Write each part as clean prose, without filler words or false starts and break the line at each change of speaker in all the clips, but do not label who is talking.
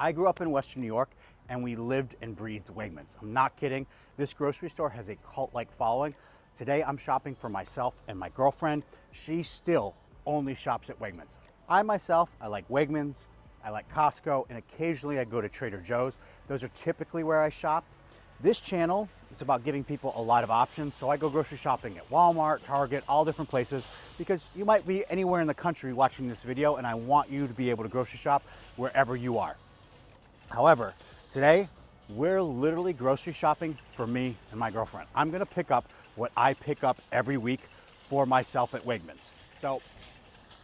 I grew up in Western New York and we lived and breathed Wegmans. I'm not kidding. This grocery store has a cult-like following. Today I'm shopping for myself and my girlfriend. She still only shops at Wegmans. I myself, I like Wegmans, I like Costco, and occasionally I go to Trader Joe's. Those are typically where I shop. This channel is about giving people a lot of options, so I go grocery shopping at Walmart, Target, all different places, because you might be anywhere in the country watching this video and I want you to be able to grocery shop wherever you are. However, today we're literally grocery shopping for me and my girlfriend. I'm gonna pick up what I pick up every week for myself at Wegmans. So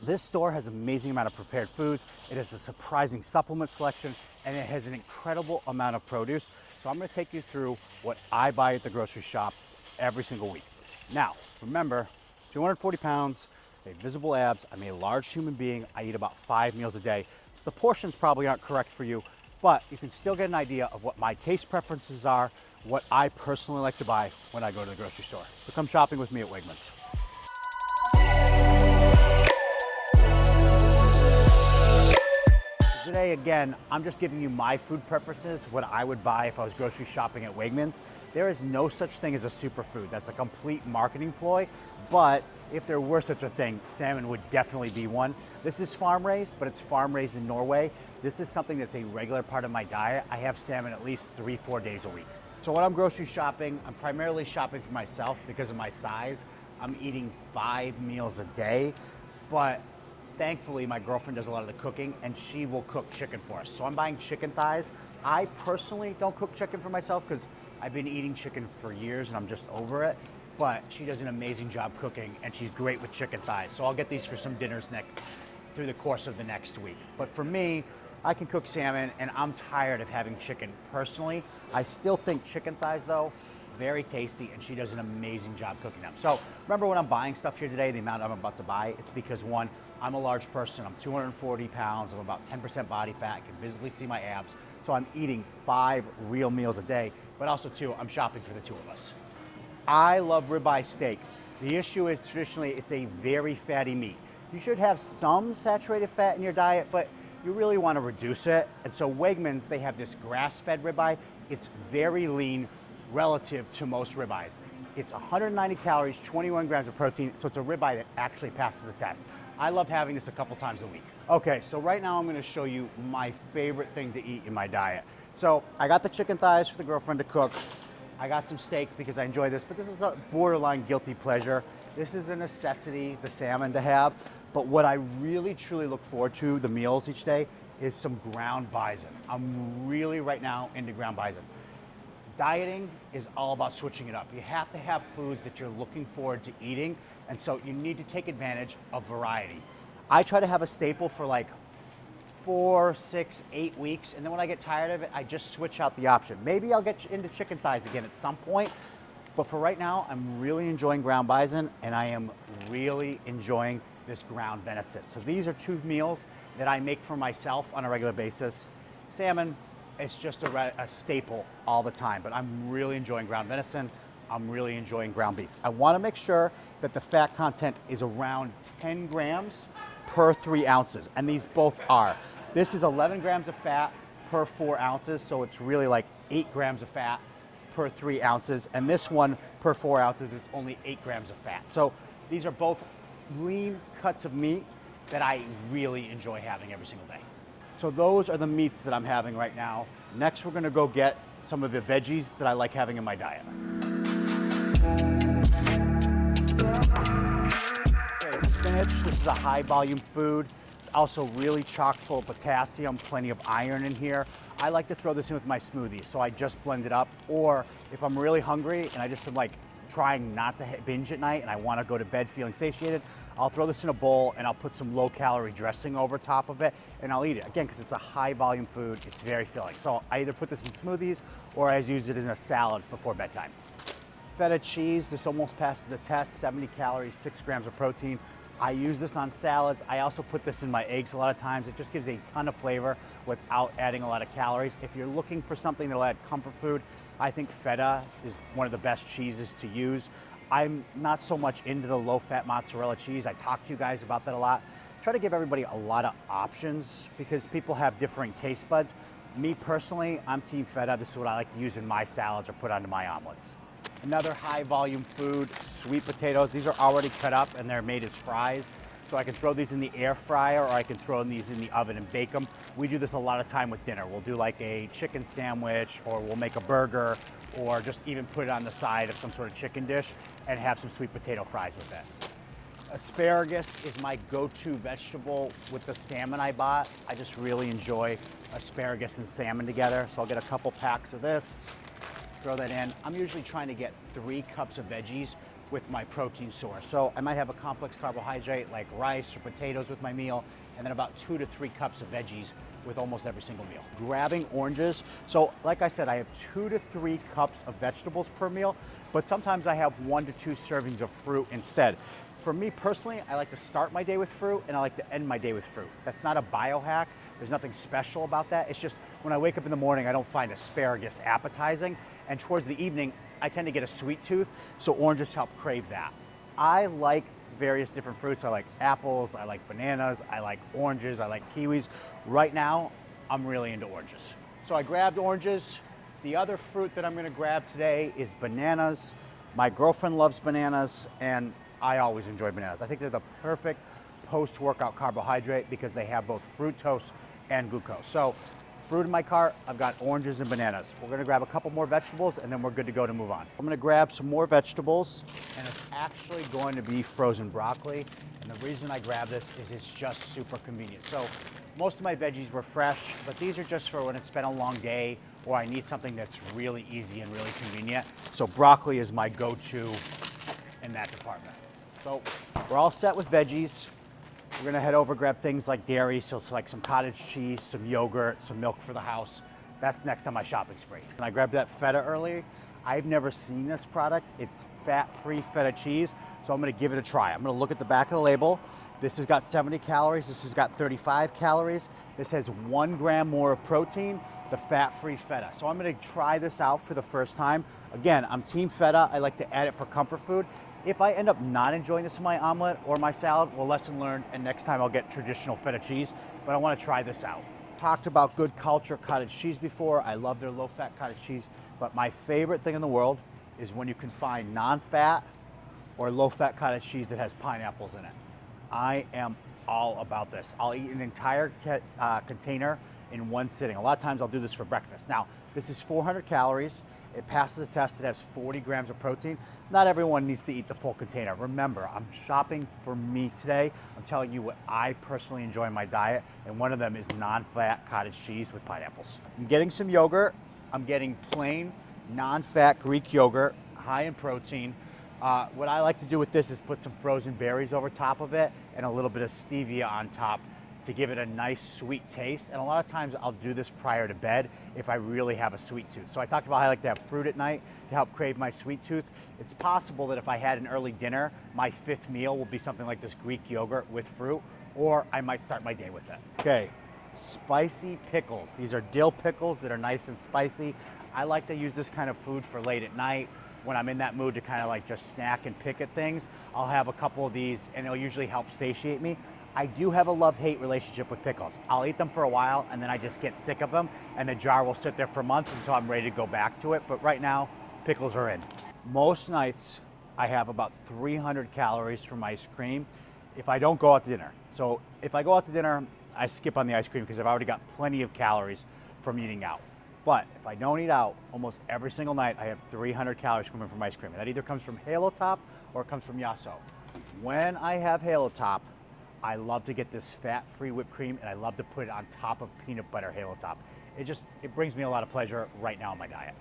this store has an amazing amount of prepared foods. It has a surprising supplement selection, and it has an incredible amount of produce. So I'm gonna take you through what I buy at the grocery shop every single week. Now, remember, 240 pounds, I have visible abs, I'm a large human being, I eat about 5 meals a day. So the portions probably aren't correct for you, but you can still get an idea of what my taste preferences are, what I personally like to buy when I go to the grocery store. So come shopping with me at Wegmans. Today, again, I'm just giving you my food preferences, what I would buy if I was grocery shopping at Wegmans. There is no such thing as a superfood. That's a complete marketing ploy, but if there were such a thing, salmon would definitely be one. This is farm raised, but it's farm raised in Norway. This is something that's a regular part of my diet. I have salmon at least 3-4 days a week. So when I'm grocery shopping, I'm primarily shopping for myself because of my size. I'm eating 5 meals a day, but thankfully, my girlfriend does a lot of the cooking and she will cook chicken for us. So I'm buying chicken thighs. I personally don't cook chicken for myself because I've been eating chicken for years and I'm just over it. But she does an amazing job cooking and she's great with chicken thighs. So I'll get these for some dinners through the course of the next week. But for me, I can cook salmon and I'm tired of having chicken personally. I still think chicken thighs though, very tasty, and she does an amazing job cooking them. So remember, when I'm buying stuff here today, the amount I'm about to buy, it's because one, I'm a large person. I'm 240 pounds. I'm about 10% body fat. I can visibly see my abs. So I'm eating 5 real meals a day, but also two, I'm shopping for the two of us. I love ribeye steak. The issue is traditionally it's a very fatty meat. You should have some saturated fat in your diet, but you really want to reduce it. And so Wegmans, they have this grass-fed ribeye. It's very lean relative to most ribeyes. It's 190 calories, 21 grams of protein, so it's a ribeye that actually passes the test. I love having this a couple times a week. Okay, so right now I'm gonna show you my favorite thing to eat in my diet. So I got the chicken thighs for the girlfriend to cook. I got some steak because I enjoy this, but this is a borderline guilty pleasure. This is a necessity, the salmon to have, but what I really truly look forward to, the meals each day, is some ground bison. I'm really right now into ground bison. Dieting is all about switching it up. You have to have foods that you're looking forward to eating, and so you need to take advantage of variety. I try to have a staple for like 4, 6, 8 weeks, and then when I get tired of it, I just switch out the option. Maybe I'll get into chicken thighs again at some point, but for right now, I'm really enjoying ground bison, and I am really enjoying this ground venison. So these are 2 meals that I make for myself on a regular basis. Salmon, it's just a staple all the time, but I'm really enjoying ground venison. I'm really enjoying ground beef. I want to make sure that the fat content is around 10 grams per 3 ounces, and these both are. This is 11 grams of fat per 4 ounces, so it's really like 8 grams of fat per 3 ounces, and this one per 4 ounces, it's only 8 grams of fat. So these are both lean cuts of meat that I really enjoy having every single day. So those are the meats that I'm having right now. Next, we're gonna go get some of the veggies that I like having in my diet. Okay, spinach, this is a high volume food. It's also really chock full of potassium, plenty of iron in here. I like to throw this in with my smoothie, so I just blend it up. Or if I'm really hungry and I just am like trying not to binge at night and I wanna go to bed feeling satiated, I'll throw this in a bowl and I'll put some low-calorie dressing over top of it and I'll eat it. Again, because it's a high-volume food, it's very filling. So I either put this in smoothies or I use it in a salad before bedtime. Feta cheese, this almost passes the test, 70 calories, 6 grams of protein. I use this on salads. I also put this in my eggs a lot of times. It just gives a ton of flavor without adding a lot of calories. If you're looking for something that'll add comfort food, I think feta is one of the best cheeses to use. I'm not so much into the low-fat mozzarella cheese. I talk to you guys about that a lot. Try to give everybody a lot of options because people have differing taste buds. Me personally, I'm team feta. This is what I like to use in my salads or put onto my omelets. Another high volume food, sweet potatoes. These are already cut up and they're made as fries. So I can throw these in the air fryer or I can throw these in the oven and bake them. We do this a lot of time with dinner. We'll do like a chicken sandwich, or we'll make a burger, or just even put it on the side of some sort of chicken dish and have some sweet potato fries with it. Asparagus is my go-to vegetable with the salmon I bought. I just really enjoy asparagus and salmon together. So I'll get a couple packs of this, throw that in. I'm usually trying to get 3 cups of veggies with my protein source. So I might have a complex carbohydrate like rice or potatoes with my meal, and then about 2 to 3 cups of veggies with almost every single meal. Grabbing oranges. So like I said, I have 2 to 3 cups of vegetables per meal, but sometimes I have 1 to 2 servings of fruit instead. For me personally, I like to start my day with fruit and I like to end my day with fruit. That's not a biohack. There's nothing special about that. It's just when I wake up in the morning, I don't find asparagus appetizing, and towards the evening, I tend to get a sweet tooth, so oranges help crave that. I like various different fruits. I like apples, I like bananas, I like oranges, I like kiwis. Right now, I'm really into oranges. So I grabbed oranges. The other fruit that I'm gonna grab today is bananas. My girlfriend loves bananas, and I always enjoy bananas. I think they're the perfect post-workout carbohydrate because they have both fructose and glucose. So fruit in my cart, I've got oranges and bananas. We're gonna grab a couple more vegetables and then we're good to go to move on. I'm gonna grab some more vegetables, and it's actually going to be frozen broccoli. And the reason I grab this is it's just super convenient. So most of my veggies were fresh, but these are just for when it's been a long day or I need something that's really easy and really convenient. So broccoli is my go-to in that department. So we're all set with veggies. We're gonna head over, grab things like dairy, so it's like some cottage cheese, some yogurt, some milk for the house. That's next on my shopping spree. And I grabbed that feta earlier. I've never seen this product. It's fat-free feta cheese, so I'm gonna give it a try. I'm gonna look at the back of the label. This has got 70 calories, this has got 35 calories. This has 1 gram more of protein, the fat-free feta. So I'm gonna try this out for the first time. Again, I'm team feta. I like to add it for comfort food. If I end up not enjoying this in my omelet or my salad, well, lesson learned, and next time I'll get traditional feta cheese, but I wanna try this out. Talked about Good Culture cottage cheese before. I love their low-fat cottage cheese, but my favorite thing in the world is when you can find non-fat or low-fat cottage cheese that has pineapples in it. I am all about this. I'll eat an entire container in one sitting. A lot of times I'll do this for breakfast. Now, this is 400 calories. It passes the test. It has 40 grams of protein. Not everyone needs to eat the full container. Remember, I'm shopping for me today. I'm telling you what I personally enjoy in my diet, and one of them is non-fat cottage cheese with pineapples. I'm getting some yogurt. I'm getting plain, non-fat Greek yogurt, high in protein. What I like to do with this is put some frozen berries over top of it and a little bit of stevia on top to give it a nice sweet taste. And a lot of times I'll do this prior to bed if I really have a sweet tooth. So I talked about how I like to have fruit at night to help crave my sweet tooth. It's possible that if I had an early dinner, my 5th meal will be something like this Greek yogurt with fruit, or I might start my day with it. Okay, spicy pickles. These are dill pickles that are nice and spicy. I like to use this kind of food for late at night. When I'm in that mood to kind of like just snack and pick at things, I'll have a couple of these and it'll usually help satiate me. I do have a love-hate relationship with pickles. I'll eat them for a while and then I just get sick of them and the jar will sit there for months until I'm ready to go back to it. But right now, pickles are in. Most nights, I have about 300 calories from ice cream if I don't go out to dinner. So if I go out to dinner, I skip on the ice cream because I've already got plenty of calories from eating out. But if I don't eat out, almost every single night, I have 300 calories coming from ice cream. And that either comes from Halo Top or it comes from Yasso. When I have Halo Top, I love to get this fat-free whipped cream and I love to put it on top of peanut butter Halo Top. It brings me a lot of pleasure right now in my diet.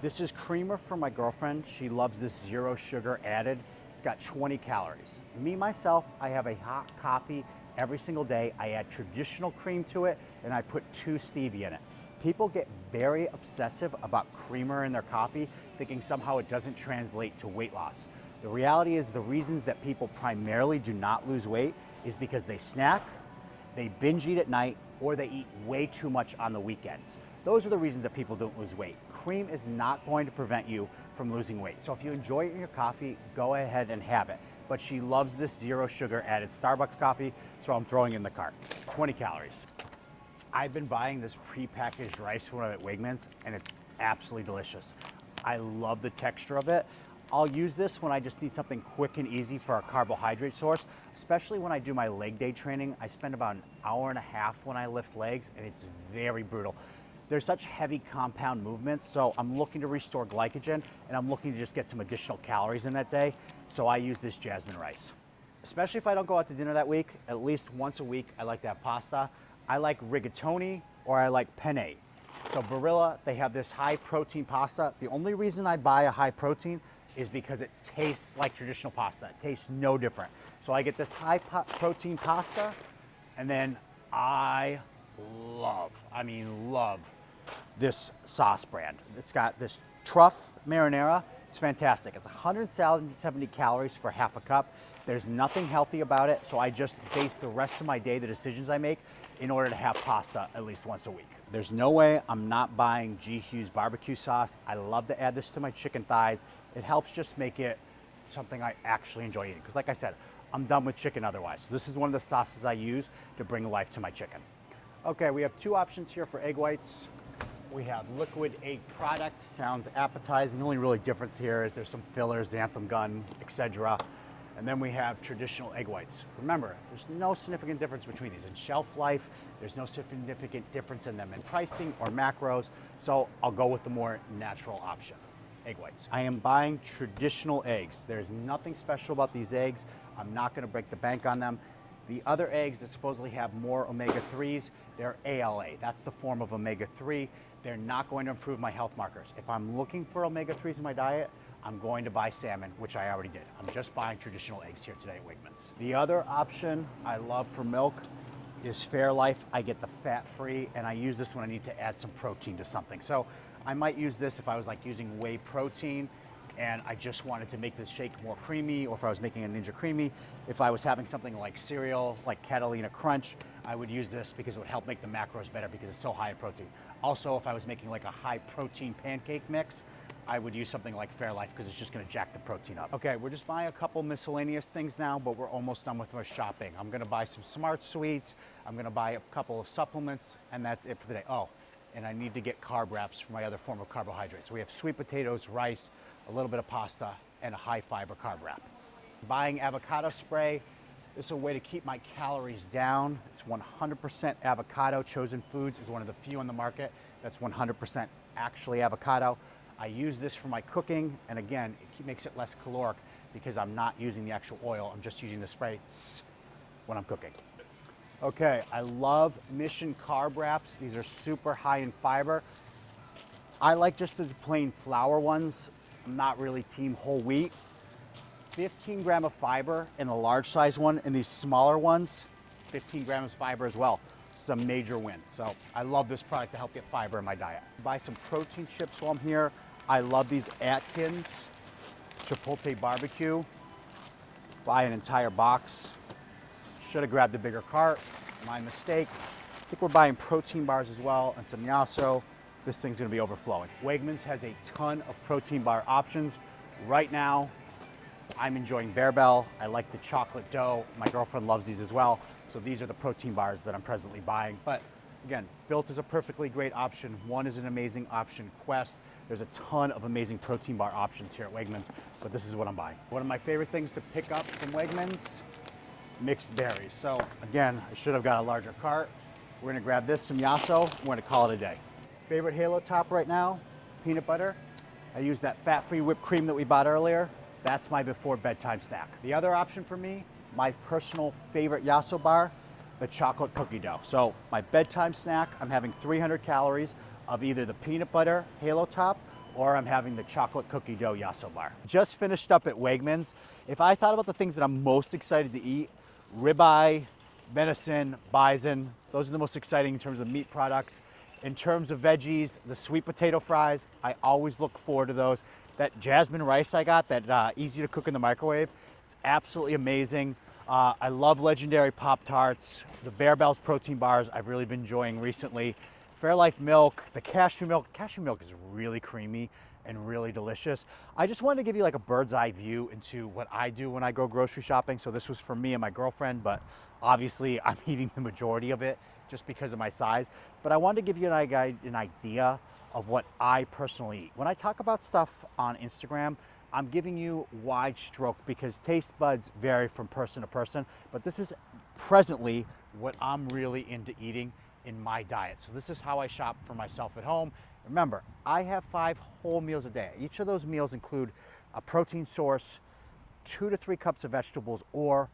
This is creamer for my girlfriend. She loves this 0 sugar added. It's got 20 calories. Me, myself, I have a hot coffee every single day. I add traditional cream to it and I put 2 stevia in it. People get very obsessive about creamer in their coffee, thinking somehow it doesn't translate to weight loss. The reality is the reasons that people primarily do not lose weight is because they snack, they binge eat at night, or they eat way too much on the weekends. Those are the reasons that people don't lose weight. Cream is not going to prevent you from losing weight. So if you enjoy it in your coffee, go ahead and have it. But she loves this 0 sugar added Starbucks coffee, so I'm throwing in the cart. 20 calories. I've been buying this prepackaged rice when I'm at Wegmans, and it's absolutely delicious. I love the texture of it. I'll use this when I just need something quick and easy for a carbohydrate source, especially when I do my leg day training. I spend about an hour and a half when I lift legs, and it's very brutal. There's such heavy compound movements, so I'm looking to restore glycogen, and I'm looking to just get some additional calories in that day, so I use this jasmine rice. Especially if I don't go out to dinner that week, at least once a week, I like to have pasta. I like rigatoni or I like penne. So Barilla, they have this high protein pasta. The only reason I buy a high protein is because it tastes like traditional pasta. It tastes no different. So I get this high protein pasta, and then I love this sauce brand. It's got this truff marinara. It's fantastic. It's 170 calories for half a cup. There's nothing healthy about it, so I just base the rest of my day, the decisions I make, in order to have pasta at least once a week. There's no way I'm not buying G. Hughes barbecue sauce. I love to add this to my chicken thighs. It helps just make it something I actually enjoy eating. Because like I said, I'm done with chicken otherwise. So this is one of the sauces I use to bring life to my chicken. Okay, we have two options here for egg whites. We have liquid egg product. Sounds appetizing. The only really difference here is there's some fillers, xanthan gum, etc. And then we have traditional egg whites. Remember, there's no significant difference between these. In shelf life, there's no significant difference in them in pricing or macros, so I'll go with the more natural option, egg whites. I am buying traditional eggs. There's nothing special about these eggs. I'm not gonna break the bank on them. The other eggs that supposedly have more omega-3s, they're ALA. That's the form of omega-3. They're not going to improve my health markers. If I'm looking for omega-3s in my diet, I'm going to buy salmon, which I already did. I'm just buying traditional eggs here today at Wegmans. The other option I love for milk is Fairlife. I get the fat-free, and I use this when I need to add some protein to something. So I might use this if I was like using whey protein and I just wanted to make this shake more creamy, or if I was making a Ninja Creamy. If I was having something like cereal, like Catalina Crunch, I would use this because it would help make the macros better because it's so high in protein. Also, if I was making like a high protein pancake mix, I would use something like Fairlife because it's just gonna jack the protein up. Okay, we're just buying a couple miscellaneous things now, but we're almost done with our shopping. I'm gonna buy some Smart Sweets, I'm gonna buy a couple of supplements, and that's it for the day. Oh, and I need to get carb wraps for my other form of carbohydrates. So we have sweet potatoes, rice, a little bit of pasta, and a high fiber carb wrap. Buying avocado spray. This is a way to keep my calories down. It's 100% avocado. Chosen Foods is one of the few on the market that's 100% actually avocado. I use this for my cooking, and again, it makes it less caloric because I'm not using the actual oil. I'm just using the spray when I'm cooking. Okay, I love Mission carb wraps. These are super high in fiber. I like just the plain flour ones. I'm not really team whole wheat. 15 grams of fiber in the large size one, and these smaller ones, 15 grams of fiber as well. It's a major win. So I love this product to help get fiber in my diet. Buy some protein chips while I'm here. I love these Atkins Chipotle barbecue. Buy an entire box. Should have grabbed a bigger cart, my mistake. I think we're buying protein bars as well and some Yasso. This thing's gonna be overflowing. Wegmans has a ton of protein bar options. Right now, I'm enjoying Bear Bell. I like the chocolate dough. My girlfriend loves these as well. So these are the protein bars that I'm presently buying. But again, Built is a perfectly great option. One is an amazing option, Quest. There's a ton of amazing protein bar options here at Wegmans, but this is what I'm buying. One of my favorite things to pick up from Wegmans, mixed berries. So again, I should have got a larger cart. We're gonna grab this, some Yasso, we're gonna call it a day. Favorite Halo Top right now, peanut butter. I use that fat-free whipped cream that we bought earlier. That's my before bedtime snack. The other option for me, my personal favorite Yasso bar, the chocolate cookie dough. So my bedtime snack, I'm having 300 calories of either the peanut butter Halo Top or I'm having the chocolate cookie dough Yasso bar. Just finished up at Wegmans. If I thought about the things that I'm most excited to eat, ribeye, venison, bison, those are the most exciting in terms of meat products. In terms of veggies, the sweet potato fries, I always look forward to those. That jasmine rice I got, that easy to cook in the microwave, it's absolutely amazing. I love Legendary Pop-Tarts, the Bear Bells protein bars I've really been enjoying recently. Fairlife milk, the cashew milk is really creamy and really delicious. I just wanted to give you like a bird's eye view into what I do when I go grocery shopping. So this was for me and my girlfriend, but obviously I'm eating the majority of it just because of my size, but I wanted to give you an idea of what I personally eat. When I talk about stuff on Instagram, I'm giving you wide stroke because taste buds vary from person to person, but this is presently what I'm really into eating in my diet. So this is how I shop for myself at home. Remember, I have 5 whole meals a day. Each of those meals include a protein source, 2 to 3 cups of vegetables, or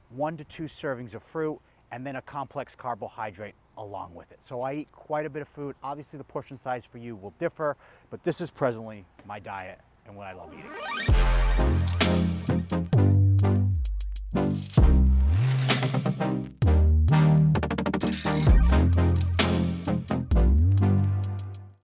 1 to 2 servings of fruit, and then a complex carbohydrate along with it. So I eat quite a bit of food. Obviously the portion size for you will differ, but this is presently my diet and what I love eating.